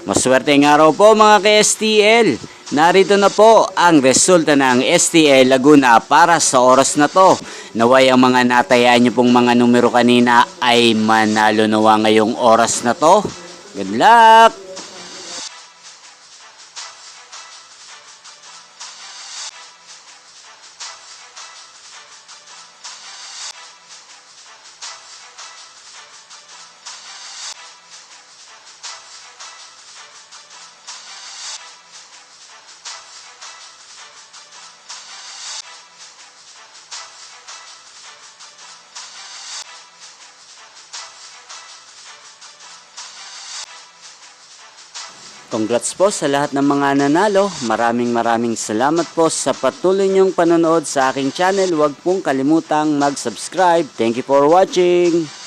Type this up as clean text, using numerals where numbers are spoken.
Maswerteng araw po mga ka-STL. Narito na po ang resulta ng STL Laguna para sa oras na to. Naway ang mga natayaan nyo pong mga numero kanina ay manalo nawa ngayong oras na to. Good luck! Congrats po sa lahat ng mga nanalo. Maraming salamat po sa patuloy niyong panonood sa aking channel. Huwag pong kalimutang mag-subscribe. Thank you for watching.